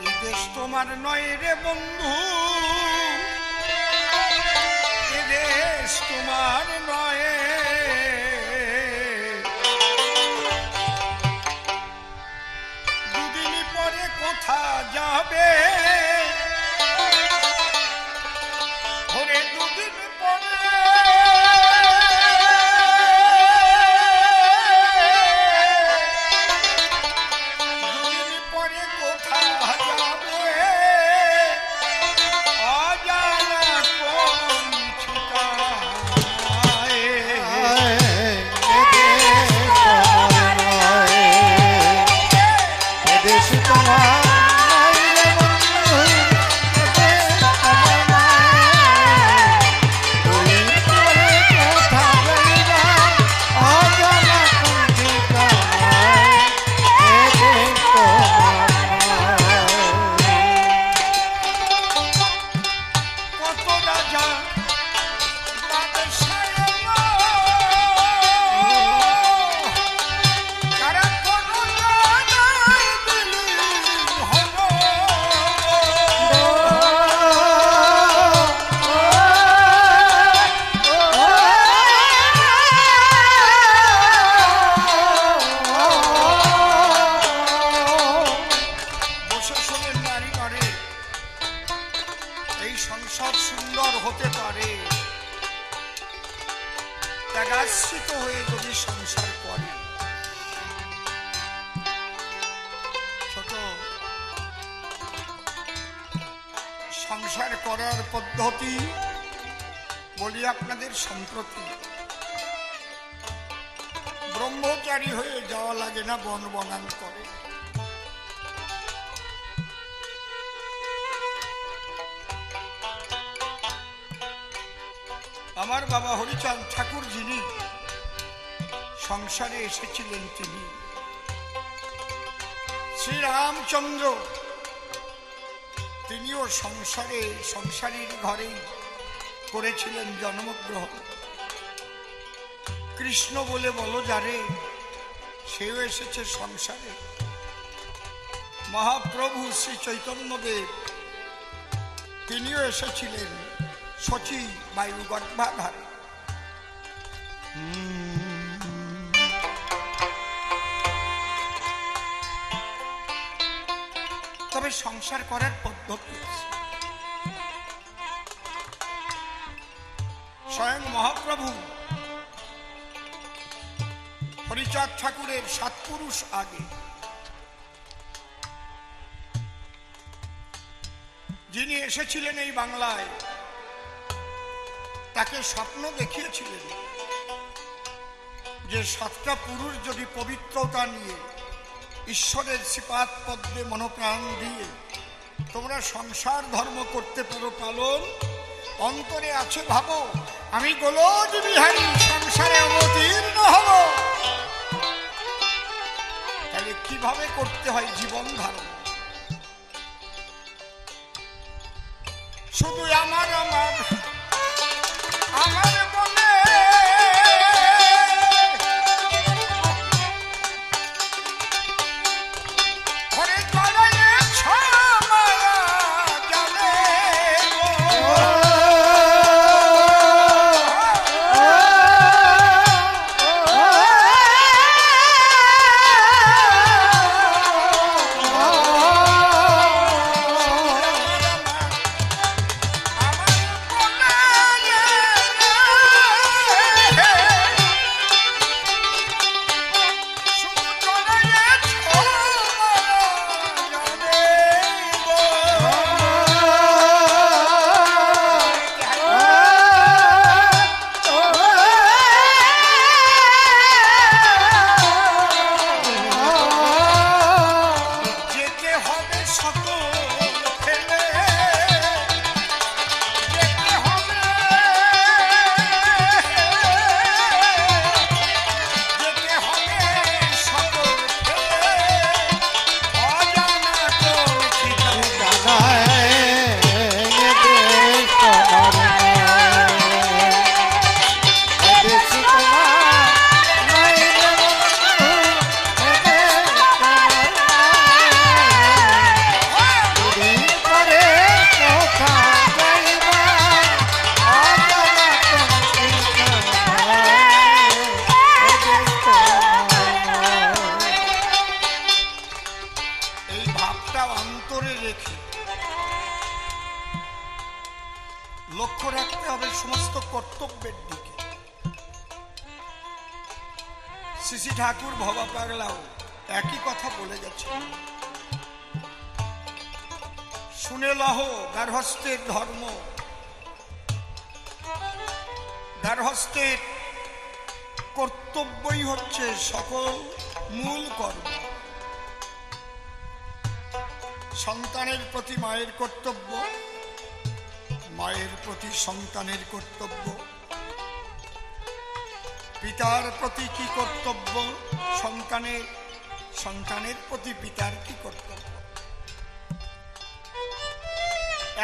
এদেশ তোমার নয় রে বন্ধু, এদেশ তোমার নয়। দুদিন পরে কোথা যাবে, ধরে দুদিন পরে ত্যাগাশ্রিত হয়ে যদি সংসার করে। ছোট সংসার করার পদ্ধতি বলি আপনাদের। সম্প্রতি ব্রহ্মচারী হয়ে যাওয়া লাগে না, বন বনান করে। আমার বাবা হরিচাঁদ ঠাকুর যিনি সংসারে এসেছিলেন, তিনি শ্রীরামচন্দ্র, তিনিও সংসারীর ঘরেই করেছিলেন জন্মগ্রহণ। কৃষ্ণ বলে বলো যারে, সেও এসেছে সংসারে। মহাপ্রভু শ্রী চৈতন্যদেব, তিনিও এসেছিলেন শচী বায়ু গর্ভাধারে। তবে সংসার করার পদ্ধতি স্বয়ং মহাপ্রভু হরিচাঁদ ঠাকুরের 7 পুরুষ আগে যিনি এসেছিলেন এই বাংলায়, তাকে স্বপ্ন দেখিয়েছিলেন যে 7টা পুরুষ যদি পবিত্রতা নিয়ে ঈশ্বরের শ্রীপাদ পদ্মে মনোপ্রাণ দিয়ে তোমরা সংসার ধর্ম করতে পারো পালন, অন্তরে আছে ভাবো আমি গোলজ বিহারী সংসারে অবতীর্ণ হব। তাহলে কিভাবে করতে হয় জীবন ধারণ? শুধু আমার আমার আমার মনে ঘরে চলে ছমায়া জানে কথাটা অন্তরে রেখে লক্ষ্য রাখতে হবে সমস্ত কর্তব্যের দিকে। শ্রী ঠাকুর ভবা পাগলাও একই কথা বলে গেছে। শুনে লহ গার্হস্থ্যের ধর্ম, গার্হস্থ্যের কর্তব্যই হচ্ছে সকল মূল কর্ম। সন্তানের প্রতি মায়ের কর্তব্য, মায়ের প্রতি সন্তানের কর্তব্য, পিতার প্রতি কি কর্তব্য সন্তানের, সন্তানের প্রতি পিতার কি কর্তব্য,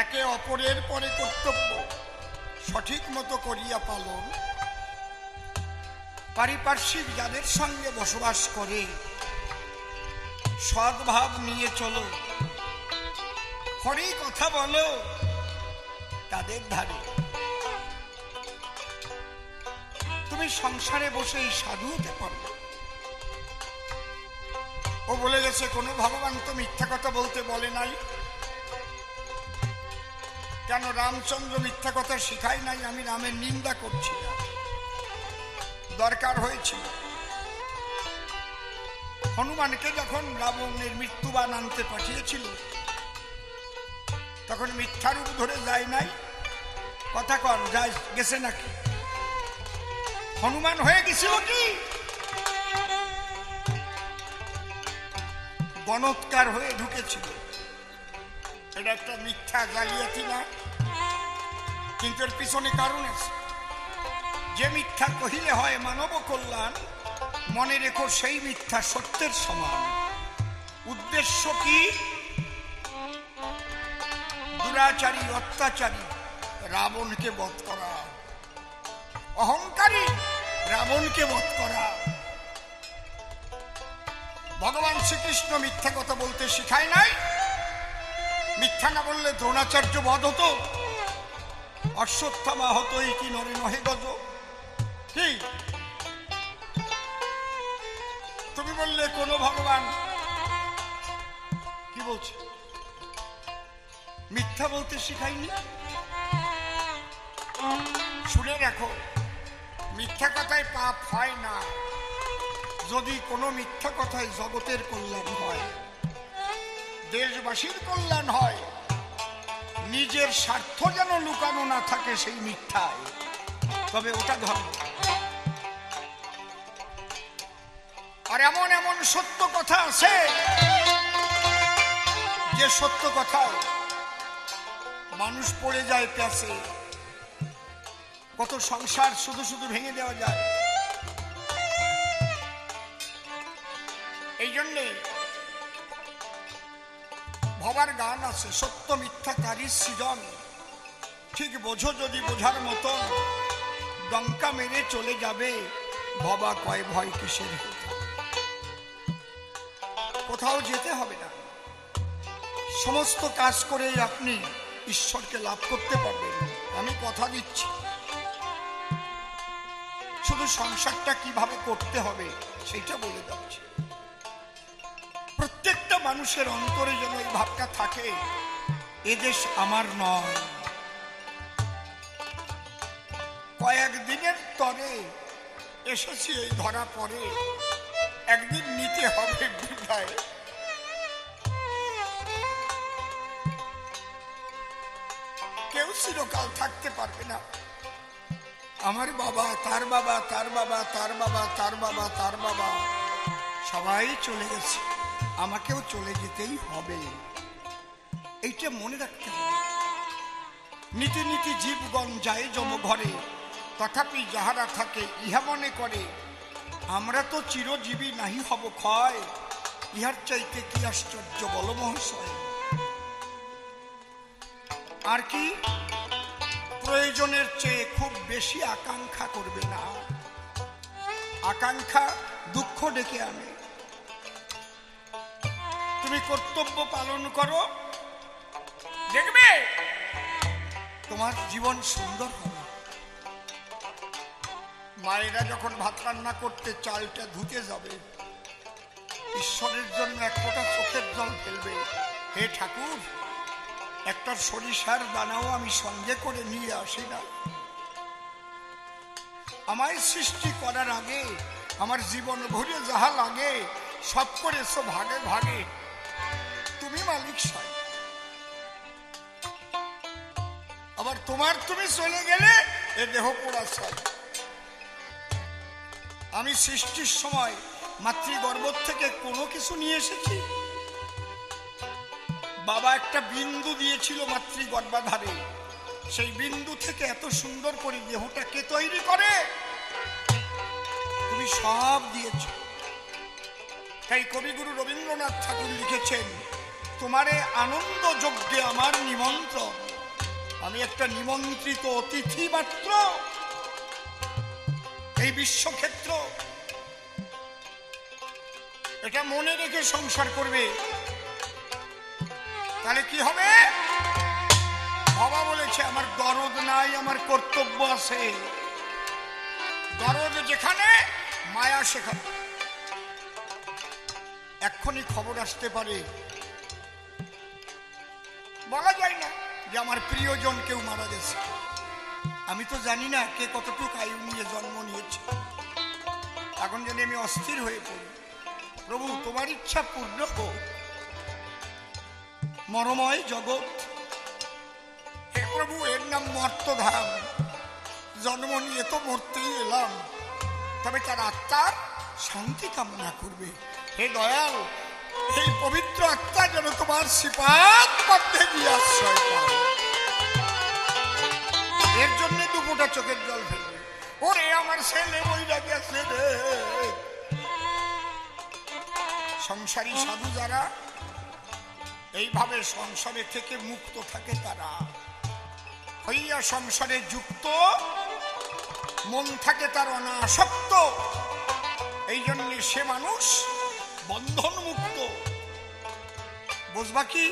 একে অপরের পরে কর্তব্য সঠিক মতো করিয়া পালন। পারিপার্শ্বিক যাদের সঙ্গে বসবাস করে সদ্ভাব নিয়ে চলো, হরি কথা বলো তাদের ধারে। তুমি সংসারে বসেই সাধু হতে পারো। ও বলে গেছে কোনো ভগবান তো মিথ্যা কথা বলতে বলে নাই। কেন রামচন্দ্র মিথ্যা কথা শিখায় নাই? আমি রামের নিন্দা করছি না, দরকার হয়েছিল। হনুমানকে যখন রাবণের মৃত্যুবান আনতে পাঠিয়েছিল তখন মিথ্যা রূপ ধরে যায় নাই? কথা কন, যায় গেছে নাকি? হনুমান হয়ে গেছিল কি গণৎকার হয়ে ঢুকেছিল? এটা একটা মিথ্যা জালিয়াতি না? কিন্তু এর পিছনে কারণ আছে। যে মিথ্যা কহিলে হয় মানব কল্যাণ, মনে রেখো সেই মিথ্যা সত্যের সমান। উদ্দেশ্য কি? দুরাচারী অত্যাচারী রাবণকে বধ করা, অহংকারী রাবণকে বধ করা। ভগবান শ্রীকৃষ্ণ মিথ্যা কথা বলতে শিখায় নাই। মিথ্যা না বললে দ্রোণাচার্য বধ হতো, অশ্বত্থামা হতোই কি নরে নহে গজ। কি তুমি বললে কোন ভগবান কি বলছে? মিথ্যা বলতে শিখাইনি। শুনে রাখো, মিথ্যা কথায় পাপ হয় না যদি কোনো মিথ্যা কথায় জগতের কল্যাণ হয়, দেশবাসীর কল্যাণ হয়, নিজের স্বার্থ যেন লুকানো না থাকে সেই মিথ্যায়, তবে ওটা ধর্ম। আর এমন এমন সত্য কথা আছে যে সত্য কথায় মানুষ পড়ে যায় প্যাসে। কত সংসার শুধু শুধু ভেঙে দেওয়া যায়। এই জন্যে ভবার গান আছে, সত্য মিথ্যা তারই সৃজন, ঠিক বোঝো যদি বোঝার মতো, ডঙ্কা মেরে চলে যাবে ভবা কয় ভয় কিসের। কোথাও যেতে হবে না, সমস্ত কাজ করেই আপনি ঈশ্বরকে লাভ করতে পারবেন, আমি কথা দিচ্ছি। শুধু সংসারটা কিভাবে করতে হবে সেটা বলে যাচ্ছে। প্রত্যেকটা মানুষের অন্তরে যেন এই ভাবটা থাকে, এদেশ আমার নয়। কয়েকদিনের তরে এসেছি এই ধরা পড়ে, একদিন নিতে হবে বিদায়। কেউ চিরকাল থাকতে পারবে না। আমার বাবা, তার বাবা, তার বাবা, তার বাবা, তার বাবা, তার বাবা সবাই চলে গেছে, আমাকেও চলে যেতেই হবে। এইটা মনে রাখতে হবে। নীতি নীতি জীবগণ যায় যম ঘরে, তথাপি যাহারা থাকে ইহা মনে করে, আমরা তো চিরজীবী নাহি হব ক্ষয়, ইহার চাইতে কি আশ্চর্য বল মহাশয়। আর কি? প্রয়োজনের চেয়ে খুব বেশি আকাঙ্ক্ষা করবে না। আকাঙ্ক্ষা দুঃখ ডেকে আনে। তুমি কর্তব্য পালন করো, দেখবে তোমার জীবন সুন্দর হবে। মায়েরা যখন ভাত রান্না করতে চালটা ধুতে যাবে, ঈশ্বরের জন্য এক ফোঁটা চোখের জল ফেলবে, হে ঠাকুর, একটা সরিষার দানাও আমি সঙ্গে করে নিয়ে আসি না। আমায় সৃষ্টি করার আগে আমার জীবন ভরে যাহা লাগে সব করেছো ভাগে ভাগে, তুমি মালিক সাহেব। আবার তুমি চলে গেলে এ দেহ পোড়া চাই। আমি সৃষ্টির সময় মাতৃগর্ভ থেকে কোনো কিছু নিয়ে এসেছি? বাবা একটা বিন্দু দিয়েছিল মাতৃগর্ভাধারে, সেই বিন্দু থেকে এত সুন্দর করে দেহটা কে তৈরি করে? তুমি সব দিয়েছ। তাই কবিগুরু রবীন্দ্রনাথ ঠাকুর লিখেছেন, তোমারে আনন্দ যজ্ঞে আমার নিমন্ত্রণ। আমি একটা নিমন্ত্রিত অতিথি মাত্র এই বিশ্বক্ষেত্র। এটা মনে রেখে সংসার করবে, তাহলে কি হবে? বাবা বলেছে আমার দরদ নাই, আমার কর্তব্য আছে। দরদ যেখানে, মায়া সেখানে। এক্ষুনি খবর আসতে পারে, বলা যায় না যে আমার প্রিয়জন কেউ মারা গেছে। আমি তো জানি না কে কতটুকু আয়ু নিয়ে জন্ম নিয়েছে। এখন যদি আমি অস্থির হয়ে পড়ি, প্রভু তোমার ইচ্ছা পূর্ণ হোক। মরময় জগৎ, হে প্রভু, এর নাম মর্তধাম। জন্ম নিয়ে তো মরতেই এলাম, তবে তার আত্মার শান্তি কামনা করবে। হে দয়াল, এই পবিত্র আত্মা যেন তোমার শ্রীপাদ পদ্মে গিয়ে আশ্রয় পায়। এর জন্য দুপোটা চোখের জল ফেলবে। ওরে আমার ছেলে বইরা গেছে রে। সংসারী সাধু যারা এইভাবে সংসারে থেকে মুক্ত থাকে, তারা হইয়া সংসারে যুক্ত, মন থাকে তার অনাসক্ত। এই জন্য সে মানুষ বন্ধন মুক্ত। বুঝবা কি?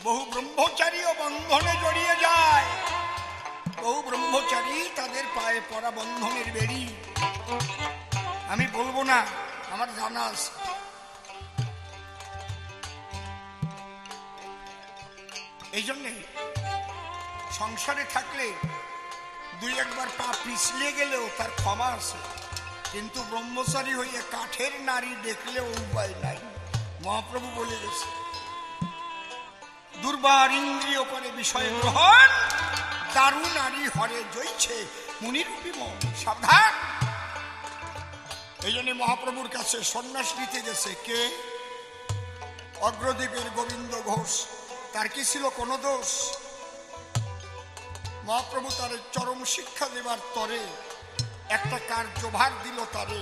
বহু ব্রহ্মচারীও বন্ধনে জড়িয়ে যায়। বহু ব্রহ্মচারী তাদের পায়ে পড়া বন্ধনের বেড়ি। আমি বলবো না, আমার জানা আছে। এই জন্যে সংসারে থাকলে দুই একবার পা পিছলে গেলেও তার ক্ষমা আছে, কিন্তু ব্রহ্মচারী হইয়া কাঠের নারী দেখলেও উপায় নাই। মহাপ্রভু বলে গেছে, দুর্বার ইন্দ্রিয় করে বিষয় গ্রহণ, দারু নারী হরে জইছে মুনিরূপী মন। সাবধান। এই জন্য মহাপ্রভুর কাছে সন্ন্যাস নিতে গেছে কে? অগ্রদ্বীপের গোবিন্দ ঘোষ। তার কি ছিল কোনো দোষ? মহাপ্রভু তার চরম শিক্ষা দেবার তরে একটা কার্যভার দিল তারে,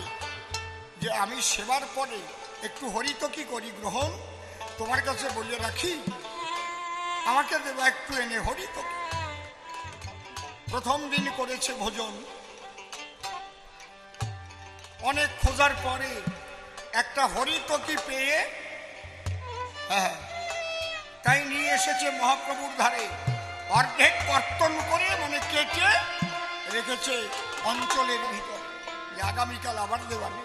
যে আমি সেবার পরে একটু হরিতকি করি গ্রহণ, তোমার কাছে বলে রাখি, আমাকে দেবা একটু এনে হরিতকি। প্রথম দিন করেছে ভোজন, অনেক খোঁজার পরে একটা হরিতকি পেয়ে, হ্যাঁ, তাই নিয়ে এসেছে মহাপ্রভুর ধারে। অর্ধেক কর্তন করে, মানে কেটে রেখেছে অঞ্চলের ভিতর, যে আগামীকাল আবার দেওয়ানে।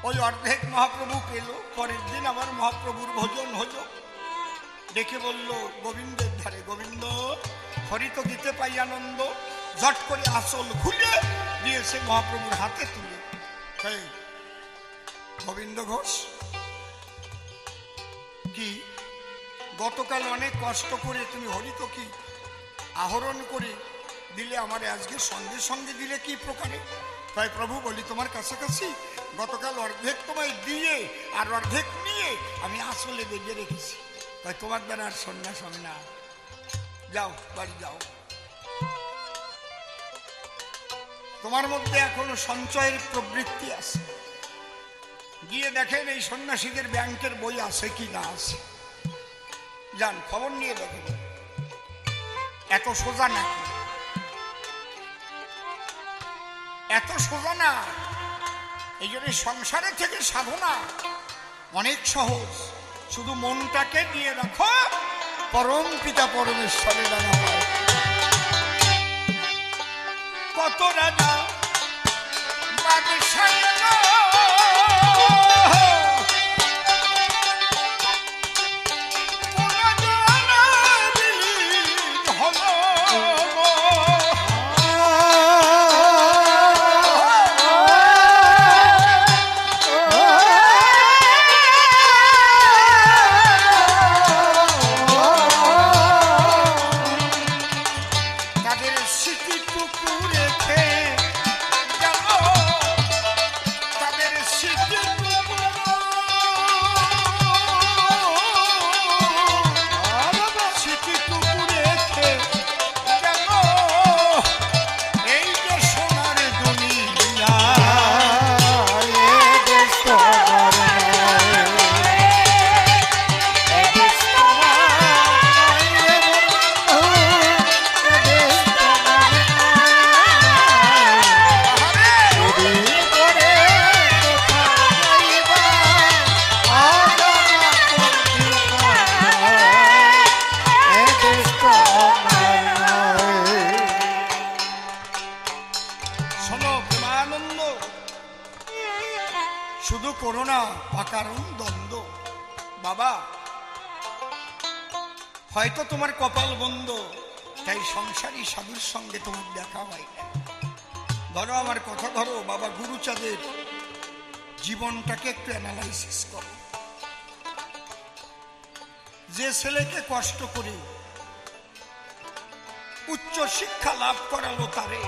ওই অর্ধেক মহাপ্রভু পেল। পরের দিন আবার মহাপ্রভুর ভোজন হলো। ডেকে বলল গোবিন্দের ধারে, গোবিন্দ হরিত দিতে পাই আনন্দ। ঝট করে আসল খুলে দিয়েছে মহাপ্রভুর হাতে তুলে। গোবিন্দ ঘোষ, কি গতকাল অনেক কষ্ট করে তুমি হরিতকি আহরণ করে দিলে, আমার আজকে সঙ্গে সঙ্গে দিলে কি প্রকারে? তাই প্রভু বলি, তোমার কাছাকাছি গতকাল অর্ধেক তোমায় দিয়ে আর অর্ধেক নিয়ে আমি আসলে বেঁধে রেখেছি। তাই তোমার দ্বারা আর সন্ন্যাস হবে না। যাও, বাড়ি যাও। তোমার মধ্যে এখনো সঞ্চয়ের প্রবৃত্তি আছে। গিয়ে দেখেন এই সন্ন্যাসীদের ব্যাংকের বই আছে কি না আছে। যান, খবর নিয়ে দেখেন। এত সোজা নাকি? এত সোজা না। এই জন্য সংসারে থেকে সাধনা অনেক সহজ। শুধু মনটাকে দিয়ে রাখো, পরম পিতা পরমেশ্বরের ডানা হয়। কত রাজা বাদশাহ করো না অকারণ দ্বন্দ্ব। বাবা, হয়তো তোমার কপাল বন্ধ, তাই সংসারী সাধুর সঙ্গে তোমার দেখা হয় না। ধরো আমার কথা ধরো, বাবা গুরুচাঁদের জীবনটাকে একটু অ্যানালাইসিস করো। যে ছেলেকে কষ্ট করে উচ্চ শিক্ষা লাভ করালো তারে,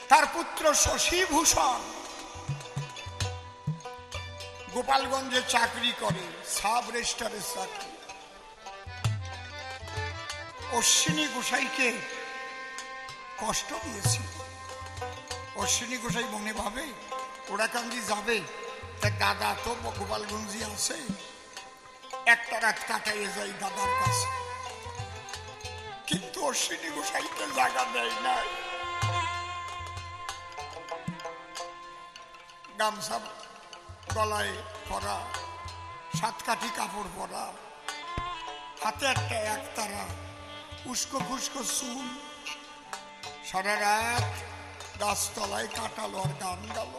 তার পুত্র শশীভূষণ গোপালগঞ্জে চাকরি করে, সাব রেজিস্ট্রারের চাকরি। অশ্বিনী গোসাইকে কষ্ট দিয়েছিল। অশ্বিনী গোসাই মনে ভাবে ওরাকান্দি যাবে, তা দাদা তো গোপালগঞ্জে আছে, একটা রাত কাটাইয়ে যাই দাদার কাছে। কিন্তু অশ্বিনী গোসাইকে জায়গা দেয় নাই। গামছা গলায় পরা, সাতকাঠি কাপড় পরা, হাতে একটা একতারা, উস্কো খুস্কো চুল, সারা রাত গাছতলায় কাটালো আর গান গাল।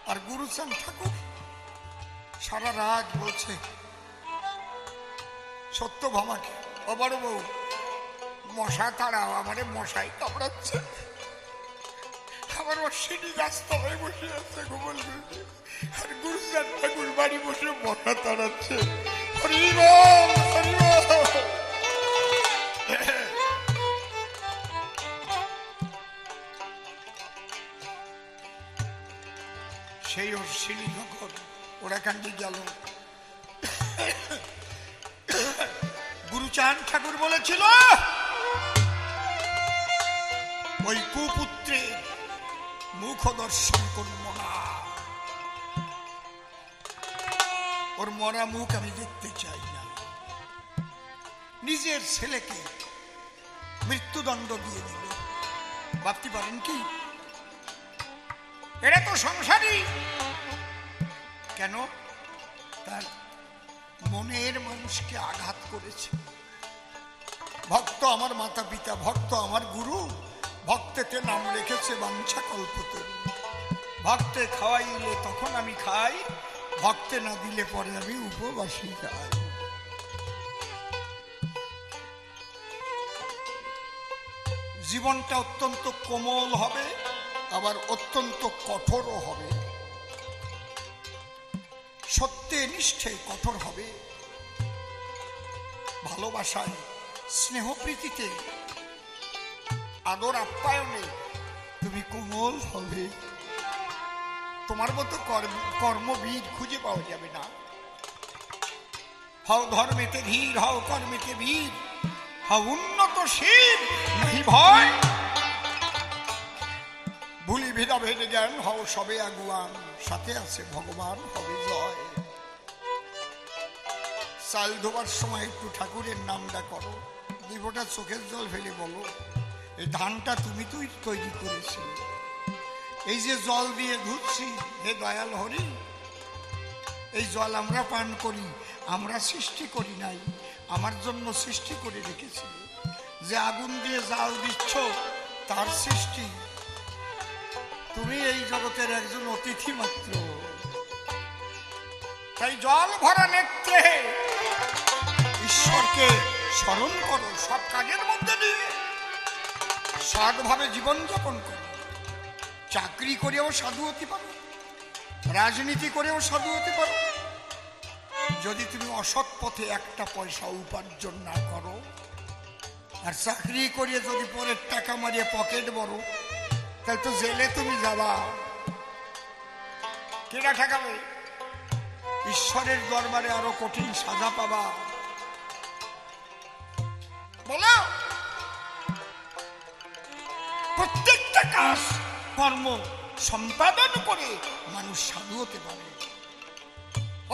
আর গুরুচাঁদ ঠাকুর সারা রাত বলছে সত্যভামাকে, ও বড় বউ মশা তাড়াও, আমারে মশাই কামড়াচ্ছে। আমার অশ্বিনী গাছতলায় বসে আছে গোপালগঞ্জে, আর গুরুচাঁদ ঠাকুর বাড়ি বসে মশা তাড়াচ্ছে। হরি বল, হরি বল। সেই অশ্বিনী যখন ওরাকান্দি গেল, গুরুচাঁদ ঠাকুর বলেছিল ওই কুপুত্রের মুখ দর্শন করব না, ওর মরা মুখ আমি দেখতে চাই না। নিজের ছেলেকে মৃত্যুদণ্ড দিয়ে দিল। ভাবতে পারেন কি? এরা তো সংসারী। কেন? তার মনের মানুষকে আঘাত করেছে। ভক্ত আমার মাতা পিতা, ভক্ত আমার গুরু, ভক্তেতে নাম রেখেছে বাঞ্ছা কল্পতে। ভক্তে খাওয়াইলে তখন আমি খাই, ভক্তে না দিলে পরে আমি উপবাসী খাই। জীবনটা অত্যন্ত কোমল হবে, আবার অত্যন্ত কঠোরও হবে। সত্যে নিষ্ঠে কঠোর হবে, ভালোবাসায় স্নেহপ্রীতিতে আদর আপ্যায়নে তুমি কোমল হবে। তোমার মতো কর্মবীর খুঁজে পাওয়া যাবে না। হও ধর্মেতে ধীর, হও কর্মেতে বীর, হও উন্নতশীল, নাহি ভয়। ভুলি ভেদাভেদ জ্ঞান, হও সবে আগুয়ান, সাথে আছে ভগবান, হবে জয়। চাল ধোবার সময় একটু ঠাকুরের নামটা করো, দিবটা চোখের জল ফেলে বলো, এই ধানটা তুমি তৈরি করেছিলে। এই যে জল দিয়ে ধুচ্ছি, হে দয়াল হরি, এই জল আমরা পান করি, আমরা সৃষ্টি করি নাই, আমার জন্য সৃষ্টি করে রেখেছিল। যে আগুন দিয়ে জাল দিচ্ছ তার সৃষ্টি। তুমি এই জগতের একজন অতিথি মাত্র। তাই জল ভরা নেত্রে ঈশ্বরকে স্মরণ করো, সব কাজের মধ্যে দিয়ে সৎভাবে জীবনযাপন করো। চাকরি করেও সাধু হতে পারো, রাজনীতি করেও সাধু হতে পারো। যদি তুমি অসৎ পথে একটা পয়সা উপার্জন না করো, আর চাকরি করিয়ে যদি পরের টাকা মারিয়ে পকেট বড়, তাহলে তো জেলে তুমি যাবা। কেনা ঠেকাবে? ঈশ্বরের দরবারে আরো কঠিন সাজা পাবা। বলো, প্রত্যেকটা কাজ কর্ম সম্পাদন করে মানুষ সাধু হতে পারে।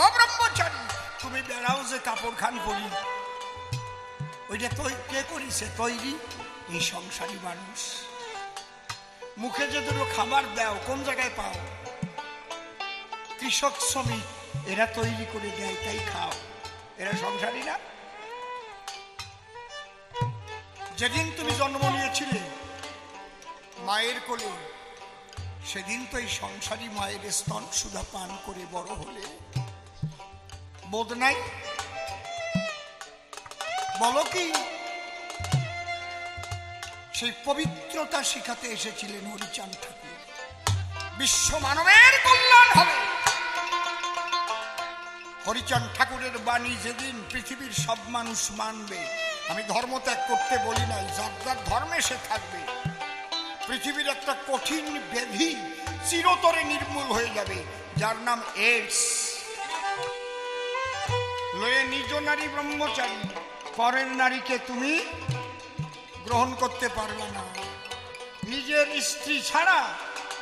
ও ব্রহ্মচারী, তুমি বেড়াও যে কাপড় খান পরি, ওইটা তো কে করিছে তৈরি? এই সংসারী মানুষ। মুখে যে দুটো খাবার দাও, কোন জায়গায় পাও? কৃষক শ্রমিক, এরা তৈরি করে দেয়, তাই খাও। এরা সংসারী না? যেদিন তুমি জন্ম নিয়েছিলে মায়ের কোলে, সেদিন তো এই সংসারী মায়ের স্তন সুধা পান করে বড় হলে, বোধ নাই? বলো কি? সেই পবিত্রতা শিখাতে এসেছিলেন হরিচাঁদ ঠাকুর। বিশ্ব মানবের কল্যাণ হবে। হরিচাঁদ ঠাকুরের বাণী যেদিন পৃথিবীর সব মানুষ মানবে, আমি ধর্ম ত্যাগ করতে বলি নাই, যার যার ধর্মে সে থাকবে, পৃথিবীর একটা কঠিন ব্যাধি চিরতরে নির্মূল হয়ে যাবে, যার নাম এইডস। লয়ে নিজ নারী ব্রহ্মচারী, পরের নারীকে তুমি গ্রহণ করতে পারবে না। নিজের স্ত্রী ছাড়া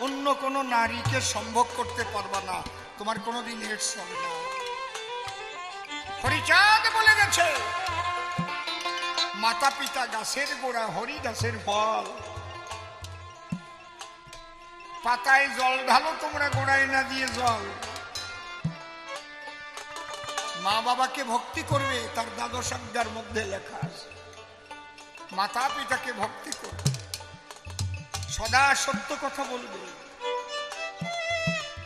অন্য কোনো নারীকে সম্ভোগ করতে পারবে না, তোমার কোনোদিন এইডস হবে না। হরিচাঁদ বলে গেছে, মাতা পিতা গাছের গোড়া, হরি গাছের ফল। পাতায় জল ঢালো তোমরা, গোড়ায় না দিয়ে জল। মা বাবাকে ভক্তি করবে, তার দ্বাদশ আজ্ঞার মধ্যে লেখা আছে। মাতা পিতাকে ভক্তি করবে, সদা সত্য কথা বলবে।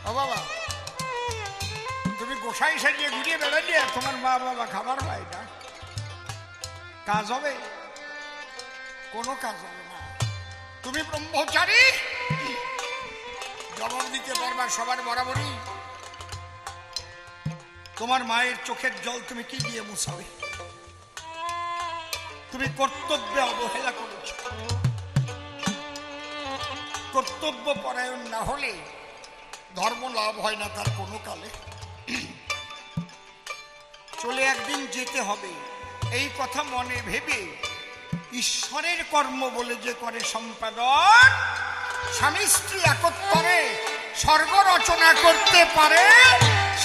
ও বাবা, তুমি গোসাই সাজিয়ে ঘুরিয়ে বেড়ালে তোমার মা বাবা খাবার পায় না, কাজ হবে? কোনো কাজ হবে না। তুমি ব্রহ্মচারী, জবাব দিতে পারবা সবার বরাবরই। তোমার মায়ের চোখের জল তুমি কি দিয়ে মুছাবে? তুমি কর্তব্যে অবহেলা করেছ। কর্তব্য পরায়ণ না হলে ধর্ম লাভ হয় না তার কোনো কালে। চলে একদিন যেতে হবে, এই কথা মনে ভেবে ঈশ্বরের কর্ম বলে যে করে সম্পাদন, স্বামী স্ত্রী একত্রে স্বর্গ রচনা করতে পারে,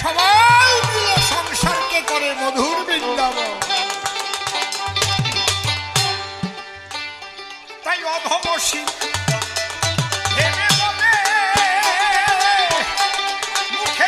সবাই মিলে সংসারকে করে মধুর বৃন্দাবন। তাই অধমশীল ভেবে বলে, মুখে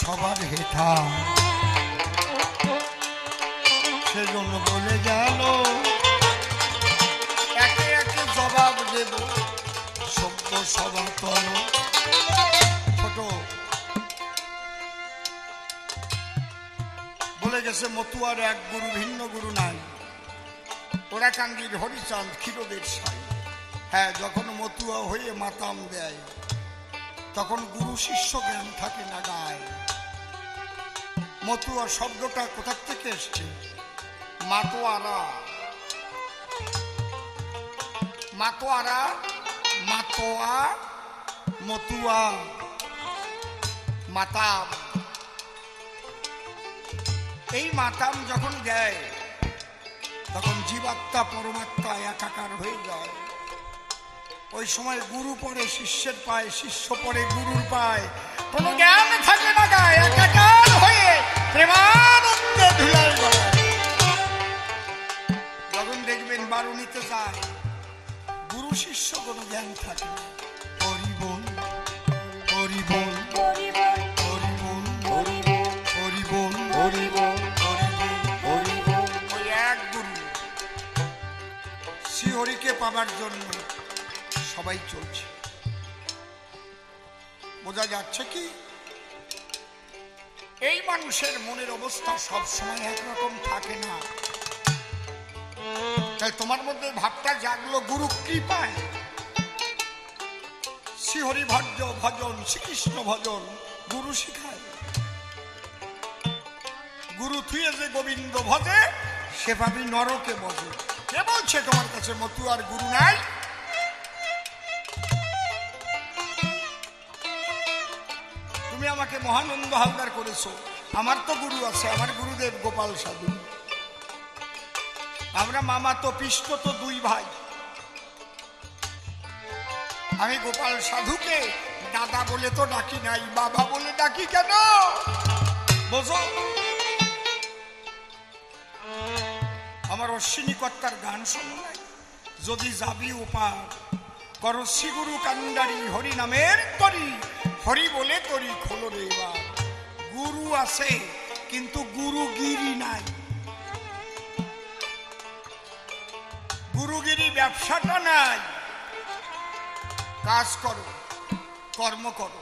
সবার হেথা, সেজন্য বলে গেল একে একে জবাব দেব, সভ্য সনাতন। ছোট বলে গেছে মতুয়ার এক গুরু, ভিন্ন গুরু নাই। ওরা কাঙ্গির হরিচাঁদ ক্ষীরদের সাই। হ্যাঁ, যখন মতুয়া হয়ে মাতাম দেয় তখন গুরু শিষ্য জ্ঞান থাকে না গায়। মতুয়া শব্দটা কোথা থেকে এসছে? মাতোয়ারা, মাতোয়ারা, মাতোয়া, মতুয়া, মাতাম। এই মাতাম যখন দেয় তখন জীবাত্মা পরমাত্মা একাকার হয়ে যায়। ওই সময় গুরু পরে শিষ্যের পায়, শিষ্য পরে গুরুর পায়, কোনো জ্ঞান থাকে না গায়ে, একাকার হয়ে প্রেমানন্দে ধুলাই গড়ায়। যখন দেখবেন বারুণীতে যায়, গুরু শিষ্য কোনো জ্ঞান থাকে না। হরি বল, হরি বল, হরি বল, হরি বল, হরি বল, হরি বল, হরি বল। ওই এক গুরু, শ্রীহরিকে পাবার জন্য সবাই চলছে। বোঝা যাচ্ছে কি? এই মানুষের মনের অবস্থা সব সময় একরকম থাকে না। তাই তোমার মধ্যে ভাবটা জাগলো গুরু কৃপায়। শ্রীহরি ভজ ভজন, শ্রীকৃষ্ণ ভজন গুরু শিখায়। গুরু থুয়ে যে গোবিন্দ ভজে সে ভাবি নরকে বজে। কে বলছে তোমার কাছে মতু আর গুরু নাই? তুমি আমাকে মহানন্দ হালদার করেছো, আমার তো গুরু আছে, আমার গুরুদেব গোপাল সাধু। আমরা মামা তো পিষ্ট তো দুই ভাই। আমি গোপাল সাধুকে দাদা বলে তো ডাকি নাই, বাবা বলে ডাকি কেন বোঝো? আমার অশ্বিনী কর্তার গান শোনো নাই? যদি যাবি উপার কর শ্রী গুরু কান্ডারি, হরি নামের তরি, হরি বলে তরি খোলো রে এবার। গুরু আছে কিন্তু গুরুগিরি নাই। গুরুগিরি ব্যবসাটা নাই। কাজ করো, কর্ম করো।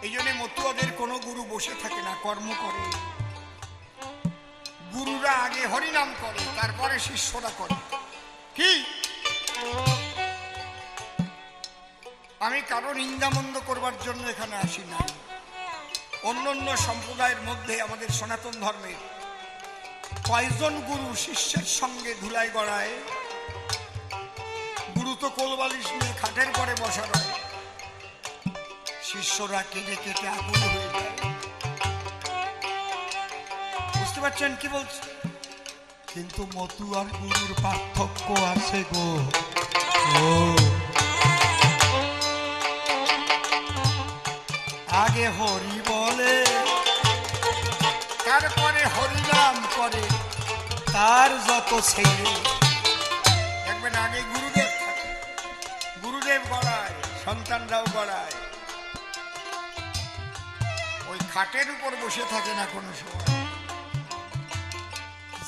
এই জন্য মতুয়াদের কোনো গুরু বসে থাকে না, কর্ম করে। গুরুরা আগে হরিনাম করে, তারপরে শিষ্যরা করে। কি আমি কারো নিন্দামন্দ করবার জন্য এখানে আসি না। অন্য অন্য সম্প্রদায়ের মধ্যে আমাদের সনাতন ধর্মের কয়জন গুরু শিষ্যের সঙ্গে ধুলাই গড়ায়? গুরু তো কোলবালিশ নিয়ে খাটের পরে বসা রয়, শিষ্যরা কেটে কেটে আগুন হয়ে যায়। বুঝতে পারছেন কি বলছে? কিন্তু মতু আর গুরুর পার্থক্য আছে গো। আগে হরি বলে, তারপরে হরিনাম করে, তার যত ছেলে দেখবেন আগে গুরুদেব থাকে। গুরুদেব গড়ায়, সন্তানরাও গড়ায়। ওই খাটের উপর বসে থাকে না কোনো সময়।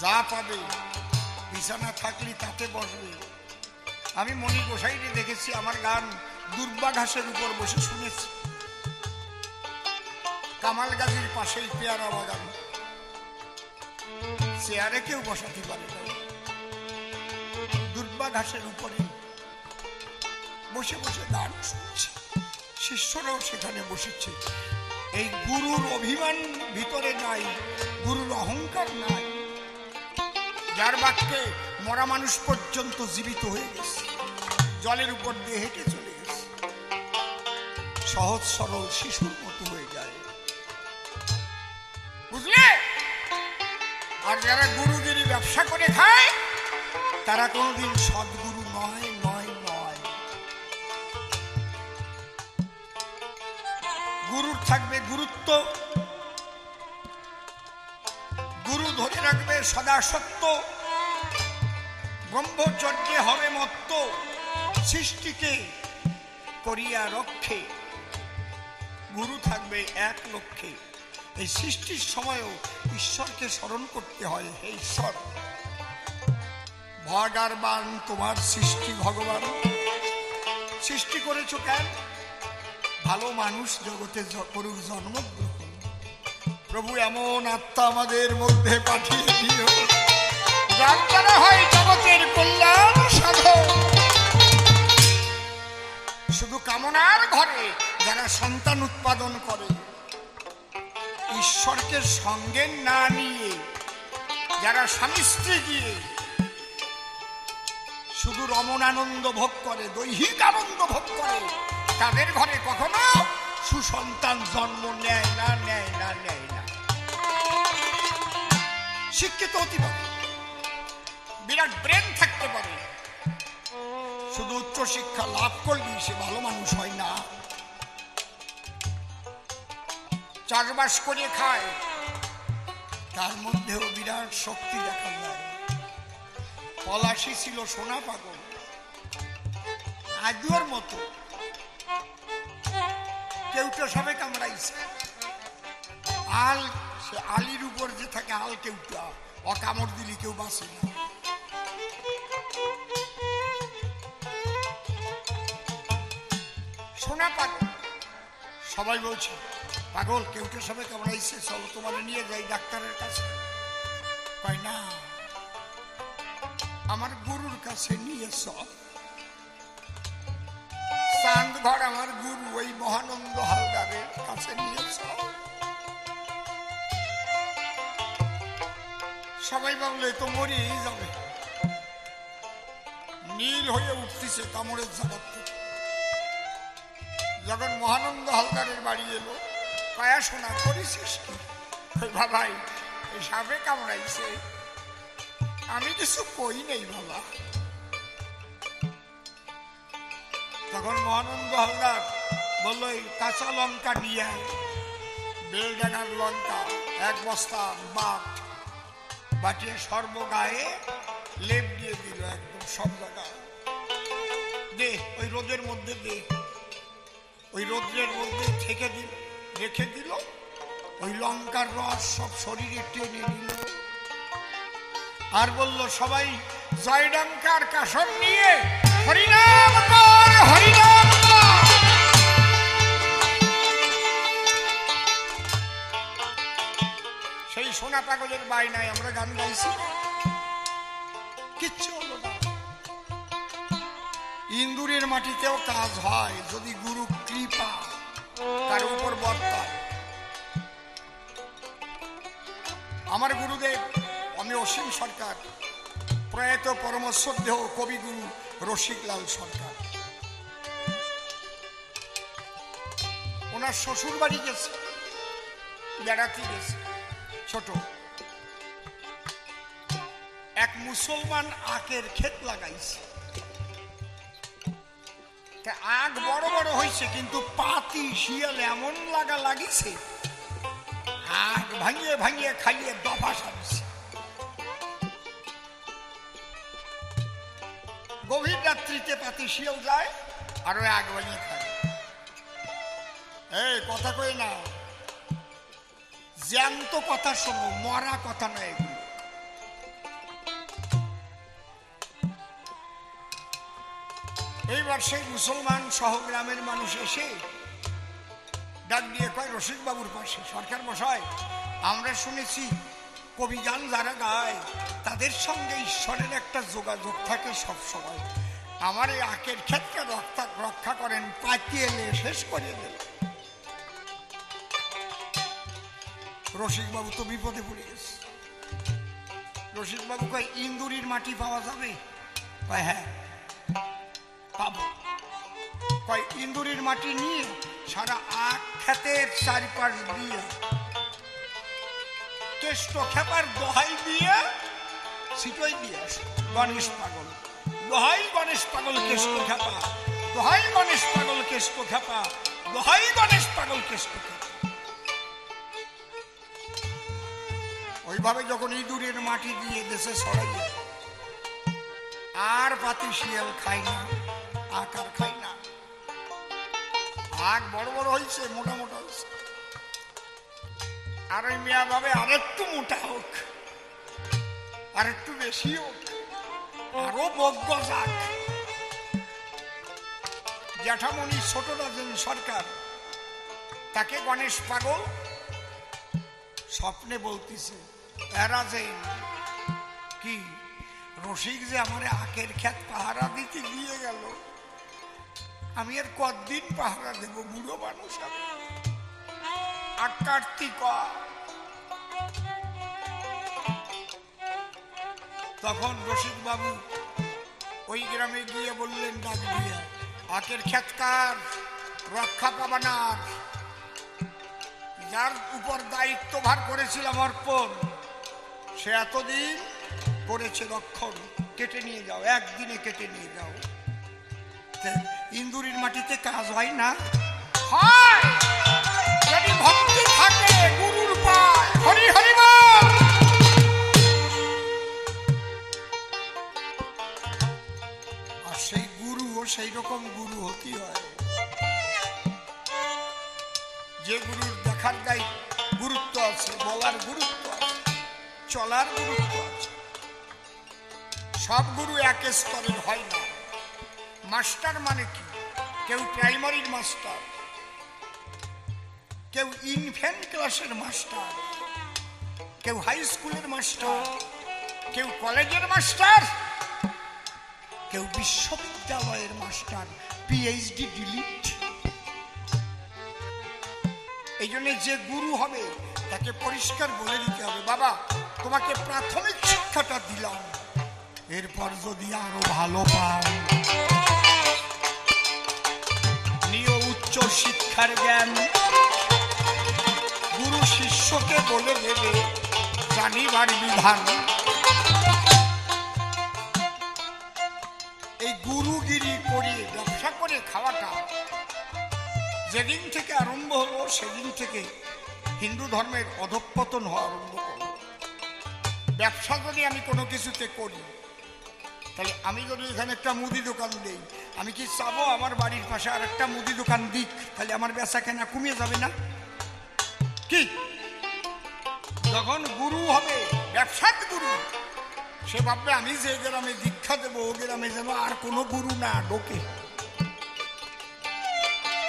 যা পাবে বিছানা থাকলে তাতে বসবে। আমি মণি গোসাইকে দেখেছি, আমার গান দুর্বা ঘাসের উপর বসে শুনেছি। কামাল গাজীর পাশেই পেয়ারা বাগান, চেয়ারে কেউ বসাতে পারে না। দুর্বা ঘাসের উপরে বসে বসে গান শুনছে, শিষ্যরাও সেখানে বসেছে। এই গুরুর অভিমান ভিতরে নাই, গুরুর অহংকার নাই। যার বাক্যে মরা মানুষ পর্যন্ত জীবিত হয়ে গেছে, জলের উপর দিয়ে হেঁটে চলে গেছে, সহজ সরল শিশুর মতো হয়ে যায়। বুঝলে? আর যারা গুরুগিরি ব্যবসা করে খায় তারা কোনোদিন সদ্গুরু নয় নয় নয়। গুরুর থাকবে গুরুত্ব, গুরু ধরে রাখবে সদা সত্য, ব্রহ্মচর্যে হবে মত্ত, সৃষ্টিকে করিয়া রক্ষে। গুরু থাকবে এক লক্ষ্যে। এই সৃষ্টির সময়ও ঈশ্বরকে স্মরণ করতে হয়। হে ঈশ্বর, ভাগারবান তোমার সৃষ্টি ভগবান। সৃষ্টি করেছ কেন? ভালো মানুষ জগতে করুক জন্মগ্রহণ। প্রভু এমন আত্মা আমাদের মধ্যে পাঠিয়ে দিও, যার দ্বারা হয় জগতের কল্যাণ সাধন। শুধু কামনার ঘরে যারা সন্তান উৎপাদন করে, ঈশ্বরকে সঙ্গে না নিয়ে যারা স্বামী স্ত্রী গিয়ে শুধু রমণানন্দ ভোগ করে, দৈহিক আনন্দ ভোগ করে, তাদের ঘরে কখনো সুসন্তান জন্ম নেয় না, নেয় না, নেয় না। শিক্ষিত হতে পারে, বিরাট ব্রেন থাকতে পারে, শুধু উচ্চ শিক্ষা লাভ করলেই সে ভালো মানুষ হয় না। চাষবাস করে খায়, তার মধ্যেও বিরাট শক্তি দেখা যায়। পলাশী ছিল সোনা পাগল, আদুয়ার মতো, কেউটা সবে কামড়াইছে। আল, সে আলির উপর যে থাকে আল, কেউটা অকামড় দিলে কেউ বাঁচে না। সোনা পাগল, সবাই বলছে পাগল, কেউটা সবে কামড়াইছে, চলো তোমার নিয়ে যাই ডাক্তারের কাছে। কয় না, আমার গুরুর কাছে নিয়েছ। চাঁদ ঘর আমার গুরু ওই মহানন্দ হালদারের কাছে নিয়েছ। সবাই ভাবলে তো মরিয়েই যাবে। নীল হয়ে উঠতেছে কামড়ের জায়গা থেকে। যখন মহানন্দ হালদারের বাড়ি এলো, কয়া শোনা করেছিস কি? বাবাই এই সাপে কামড়াইছে। আমি কিছু কই নেই বাবা। তখন মহানন্দ হালদার বলল, কাঁচা লঙ্কা নিয়ে বেলডাঙার লঙ্কা 1 বস্তা বাট বাটিয়ে সর্বগায়ে লেপ দিয়ে দিল, একদম সব জায়গায় দে, ওই রোদের মধ্যে দে। ওই রোদ্রের মধ্যে থেকে দিল, রেখে দিল। ওই লঙ্কার রস সব শরীরে টেনে নিল। আর বলল, সবাই জয়ডঙ্কার কাসর নিয়ে হরিনাম কর, হরিনাম কর। সেই সোনা কাগজের বায়নায় আমরা গান গাইছি, কিচ্ছু হলো না। ইন্দুরের মাটিতেও কাজ হয় যদি গুরু কৃপা তার উপর বর্তায়। আমার গুরুদেব আমি অসীম সরকার, প্রয়াত পরম শ্রদ্ধেয় কবিগুরু রসিকলাল সরকার, ওনার শ্বশুর বাড়ি গেছে, বেড়াতে গেছে। ছোট এক মুসলমান আখের ক্ষেত লাগাইছে। আখ বড় বড় হয়েছে, কিন্তু পাতি শিয়াল এমন লাগা লাগিছে, আখ ভাঙিয়ে ভাঙিয়ে খাইয়ে দফা সারছে। গভীর রাত্রিতে পাতি শিয়াল যায় আর ওই আগ ভাঙিয়ে খায়। এই কথা কই না, জ্যান্ত কথা শোনো, মরা কথা নয় এগুলো। এইবার সেই মুসলমান সহ গ্রামের মানুষ এসে ডাক দিয়ে কয়, রসিক বাবুর পাশে, সরকার মশাই, আমরা শুনেছি কবি গান যারা গায় তাদের সঙ্গে ঈশ্বরের একটা যোগাযোগ থাকে সব সময়। আমার এই আখের ক্ষেত্রে রক্ষা করেন, পাতিয়ে এলে শেষ করে দিল। রসিকবাবু তো বিপদে পড়ে গেছে। রসিকবাবু কয়, ইন্দুরির মাটি পাওয়া যাবে? কয়, হ্যাঁ পাবো। কয়, ইন্দুরির মাটি নিয়ে সারা আখ ক্ষেতের চারিপাশ দিয়ে কেষ্ট খেপার দোহাই দিয়ে ছিটই দিয়ে আসে। গণেশ পাগল, দোহাই গণেশ পাগল কেষ্ট খেপা, দোহাই গণেশ পাগল কেষ্ট খেপা, দোহাই গণেশ পাগল কেষ্ট খেপা। ওইভাবে যখন ইঁদুরের মাটি দিয়ে দেশে ছড়াইয়া, আর পাতি শিয়াল খায় না, আখ আর খায় না। আখ বড় বড় হয়েছে, মোটা মোটা হয়েছে। আর ওই মেয়া ভাবে আরেকটু মোটা হোক, আরেকটু বেশি হোক, আরো বজ্ঞ যাক। জ্যাঠামণি ছোট রাজন সরকার, তাকে গণেশ পাগল স্বপ্নে বলতেছে, এরা যে কি রসিক যে আমার আখের ক্ষেত পাহারা দিতে দিয়ে গেল, আমি আর কতদিন পাহারা দেব, বুড়ো মানুষ আমি। আর কার্তিক তখন রসিক বাবু ওই গ্রামে গিয়ে বললেন, ডাক দিয়ে, আখের ক্ষেতকার রক্ষা পাবানার, যার উপর দায়িত্বভার করেছিলাম অর্পণ, সে এতদিন করেছে রক্ষণ, কেটে নিয়ে যাও, একদিনে কেটে নিয়ে যাও। ইন্দুরির মাটিতে কাজ হয় না? হয়, যদি ভক্তি থাকে গুরুর পায়। হরি হরি বল। আর সেই গুরুও সেই রকম গুরু হতে হয়, যে গুরুর দেখার গুরুত্ব আছে, বলার গুরুত্ব আছে, চলার গুরুত্ব আছে। সব গুরু এক স্তরের হয় না। মাস্টার মানে কি? কেউ প্রাইমারির মাস্টার, কেউ ইনফ্যান্ট ক্লাসের মাস্টার, কেউ হাই স্কুলের মাস্টার, কেউ কলেজের মাস্টার, কেউ বিশ্ববিদ্যালয়ের মাস্টার, পিএইচডি ডিলিট। এই জন্য যে গুরু হবে তাকে পরিষ্কার বলে দিতে হবে, বাবা তোমাকে প্রাথমিক শিক্ষাটা দিলাম, এরপর যদি আরো ভালো পাও নিয়ে উচ্চ শিক্ষার জ্ঞান। গুরু শিষ্যকে বলে দেবে জানিবার বিধান। এই গুরুগিরি করিয়ে ব্যবসা করে খাওয়াটা যেদিন থেকে আরম্ভ হলো সেদিন থেকে হিন্দু ধর্মের অধঃপতন হওয়া আরম্ভ করলো। ব্যবসা যদি আমি কোনো কিছুতে করি, তাহলে আমি যদি এখানে একটা মুদি দোকান দিই, আমি কি চাবো আমার বাড়ির পাশে আর একটা মুদি দোকান দিক? তাহলে আমার বেচা কেনা কমিয়ে যাবে না কি? যখন গুরু হবে, ব্যবসার গুরু, সে ভাববে আমি যে গ্রামে দীক্ষা দেবো ও গ্রামে যেন আর কোনো গুরু না ঢোকে,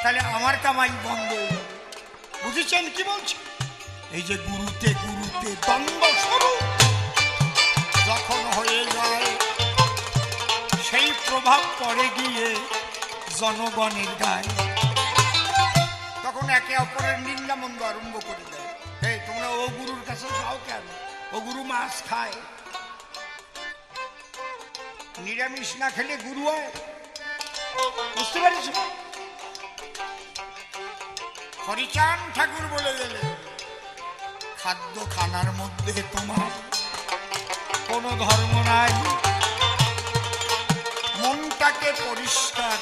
তাহলে আমার কামাই বন্ধ হয়ে যাবে। বুঝেছেন কি বলছি? এই যে গুরুতে গুরুতে দ্বন্দ্ব শুরু যখন হয়ে যায়, সেই প্রভাব পড়ে গিয়ে জনগণের গায়ে, তখন একে অপরের নিন্দা মন্দ আরম্ভ করে দেয়। এই তোমরা ও গুরুর কাছে যাও কেন? ও গুরু মাছ খায়, নিরামিষ না খেলে গুরু হয়? বুঝতে পারিস? হরিচাঁদ ঠাকুর বলে গেলেন, খাদ্য খানার মধ্যে তোমার কোনো ধর্ম নাই, মনটাকে পরিষ্কার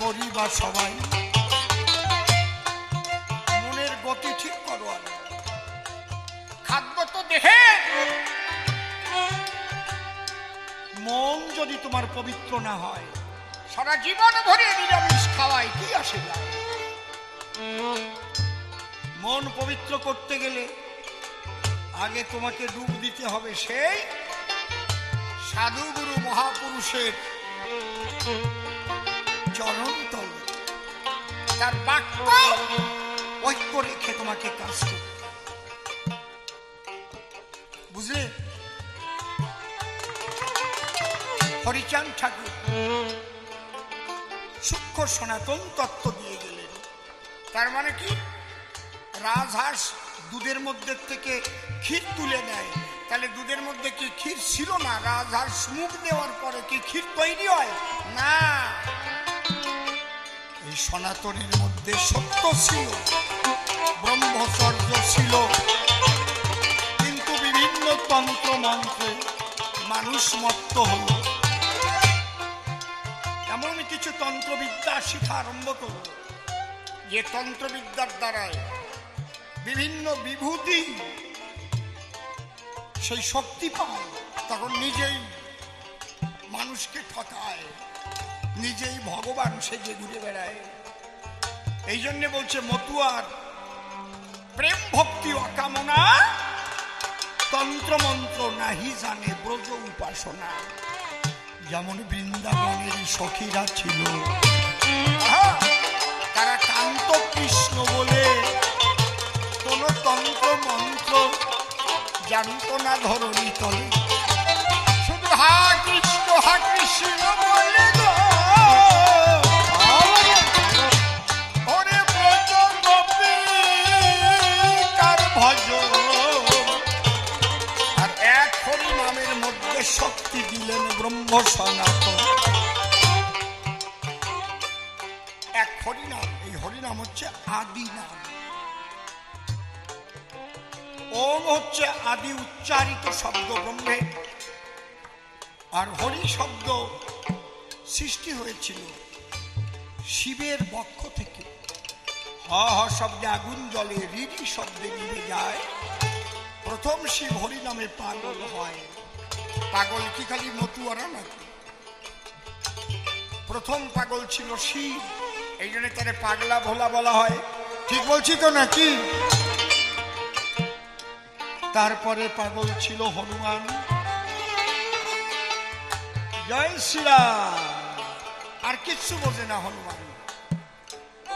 করিবা সবাই, মনের গতি ঠিক করো। খাদ্য তো দেহে, মন যদি তোমার পবিত্র না হয়, সারা জীবন ধরে নিরামিষ খাওয়ায় কি আসে যায়? মন পবিত্র করতে গেলে আগে তোমাকে ডুব দিতে হবে সেই সাধু গুরু মহাপুরুষের চরণ তলে। তার বাক্য ঐক্য রেখে তোমাকে কাজ করতে, বুঝলে? হরিচাঁদ ঠাকুর সূক্ষ্ম সনাতন তত্ত্ব দিয়ে গেলেন। তার মানে কি? রাজহাঁস দুধের মধ্যে থেকে ক্ষীর তুলে নেয়, তাহলে দুধের মধ্যে কি ক্ষীর ছিল না? রাজহাঁস মুখ দেওয়ার পরে কি ক্ষীর তৈরি হয় না? এই সনাতনের মধ্যে সত্য ছিল, ব্রহ্মচর্য ছিল, কিন্তু বিভিন্ন তন্ত্র মন্ত্রে মানুষ মত্ত হল। এমন কিছু তন্ত্রবিদ্যা শিখা আরম্ভ করল, যে তন্ত্রবিদ্যার দ্বারায় বিভিন্ন বিভূতি সেই শক্তি পায়, তখন নিজেই মানুষকে ঠকায়, নিজেই ভগবান সেজে ঘুরে বেড়ায়। এই জন্যে বলছে মতুয়ার প্রেম ভক্তি অকামনা, তন্ত্রমন্ত্র নাহি জানে ব্রজ উপাসনা। যেমন বৃন্দাবনের সখীরা ছিল, তারা কান্ত কৃষ্ণ বলে কোন তন্ত্র মন্ত্র জানত না ধরণী তলে, শুধু হা কৃষ্ণ বলে গো ওরে ব্রজ গোপিকার ভজ। আর এক হরি নামের মধ্যে শক্তি দিলেন ব্রহ্ম সনাতন। এক হরিনাম, এই হরিনাম হচ্ছে আদি নাম। ওম হচ্ছে আদি উচ্চারিত শব্দ ব্রহ্মের, আর হরি শব্দ সৃষ্টি হয়েছিল শিবের বক্ষ থেকে। হ হ শব্দে আগুন জ্বলে, রিরি শব্দে নিভে যায়। প্রথম শিব হরি নামে পাগল হয়। পাগল কি খালি মতুয়ারা নাকি? প্রথম পাগল ছিল শিব, এই জন্য তারে পাগলা ভোলা বলা হয়। ঠিক বলছি তো নাকি? তারপরে পাগল ছিল হনুমান। জয় শ্রীরাম। আর কিচ্ছু বোঝে না হনুমান।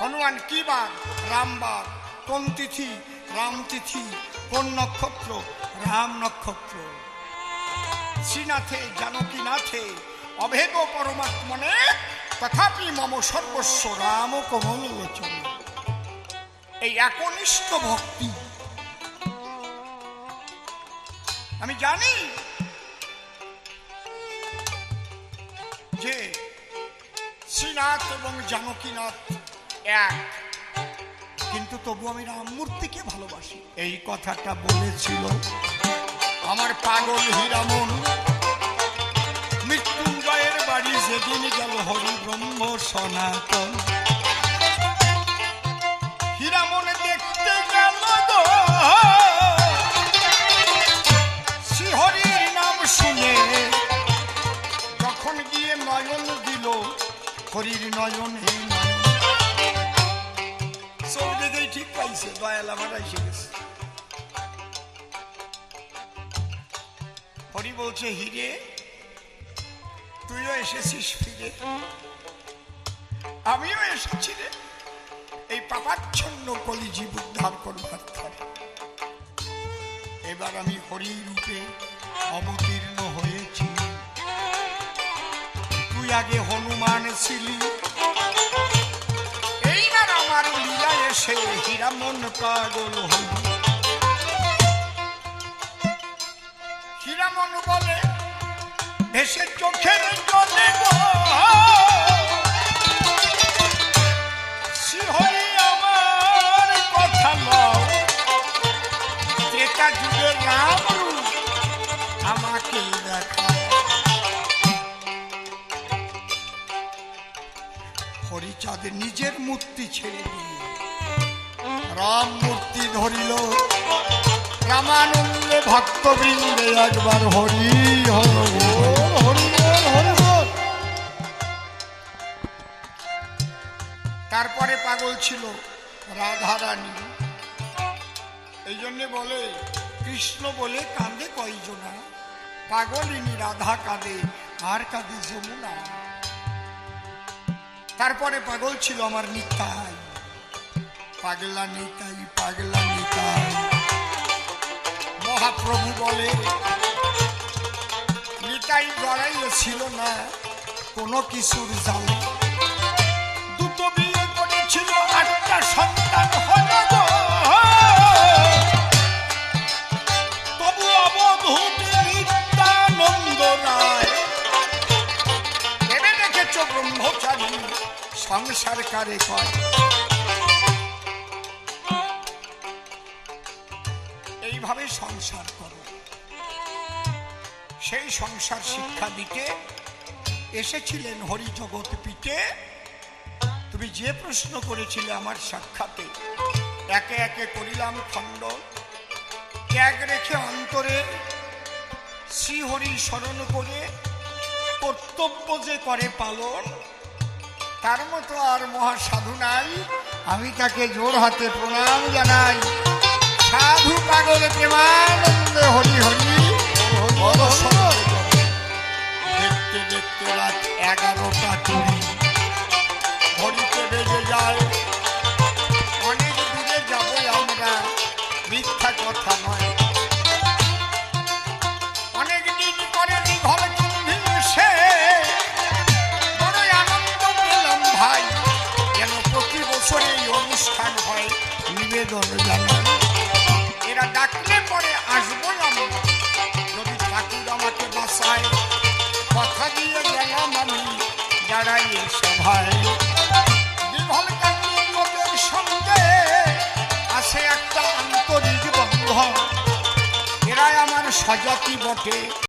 হনুমান কি বার? রামবার। কোন তিথি? রাম তিথি। কোন নক্ষত্র? রাম নক্ষত্র। শ্রীনাথে জানকীনাথে অভেদ পরমাত্মনে তথাপি মম সর্বস্ব রাম কমল লোচন। এই একনিষ্ঠ ভক্তি আমি জানি যে শ্রীনাথ এবং জানকীনাথ এক, কিন্তু তবু আমি রামমূর্তিকে ভালোবাসি। এই কথাটা বলেছিল আমার পাগল হীরামন। মৃত্যুঞ্জয়ের বাড়ি যেদিন গেল হরি ব্রহ্ম সনাতন। হীরামন দেখতে গেল গো শ্রীহরির নাম শুনে, যখন গিয়ে নয়ন দিল হরির নয়ন। এই নয়ন সব দেখেই ঠিক পাইছে, দয়াল আমার এসে গেছে। হরি বলছে, হিরে তুইও এসেছিস ফিরে, আমিও এসেছি রে এই পাপাচ্ছন্ন কলিজীব উদ্ধার করবার ধারে। এবার আমি হরি রূপে অবতীর্ণ হয়েছি। তুই আগে হনুমান ছিলি, এইবার আমার লীলা এসে হীরামন পাগল হল। হীরামন বলে ভেসে চোখের জলে গো শ্রীহরি আমার কথা লও, ত্রেতা যুগের রাম রূপ আমাকে দেখা। হরিচাঁদ নিজের মূর্তি ছেড়ে দিয়ে রাম মূর্তি ধরিল। রামানন্দে ভক্তবৃন্দে একবার হরি হর হরি হরি। তারপরে পাগল ছিল রাধারানী। এই জন্যে বলে কৃষ্ণ বলে কাঁদে কয়জনা, পাগলিনী রাধা কাঁদে আর কাঁদে যমুনা। তারপরে পাগল ছিল আমার নিতাই, পাগলা নিতাই পাগলা নিতাই। মহাপ্রভু বলে নিতাই জড়াইয়েছিল না কোনো কিছুর জালে। দুটো বিয়ে করেছিল, 8টা সন্তান হল গো, তবু অবধূত নিত্যানন্দ রায়। ভেবে দেখেছ ব্রহ্মচারী সংসার কারে কয়। এইভাবে সংসার করো। সেই সংসার শিক্ষা দিতে এসেছিলেন হরি জগৎ পীঠে। তুমি যে প্রশ্ন করেছিলে আমার সাক্ষাতে, একে একে করিলাম খণ্ড। ত্যাগ রেখে অন্তরে শ্রীহরি স্মরণ করে কর্তব্য যে করে পালন, তার মতো আর মহাসাধু নাই। আমি তাকে জোর হাতে প্রণাম জানাই। সাধু পাগল প্রেমানন্দে হরি হরি। দেখতে দেখতে রাত 11টা চুরি ঘড়িতে বেজে যায়। অনেক দূরে যাবো আমরা, মিথ্যা কথা নয়। অনেক দিন পরে ঘর চুম্বি এসে বড়ই আনন্দ পেলাম ভাই, যেন প্রতি বছর এই অনুষ্ঠান হয়। নিবেদন জানাই, এরা ডাকলে পরে আসবো আমি, যদি ঠাকুর আমাকে বাঁচায়। কথা দিয়ে গেলাম আমি যারাই এ সভায়। বিভল কান্তির লোকের সঙ্গে আছে একটা আন্তরিক বন্ধন, এরাই আমার স্বজাতি বটে।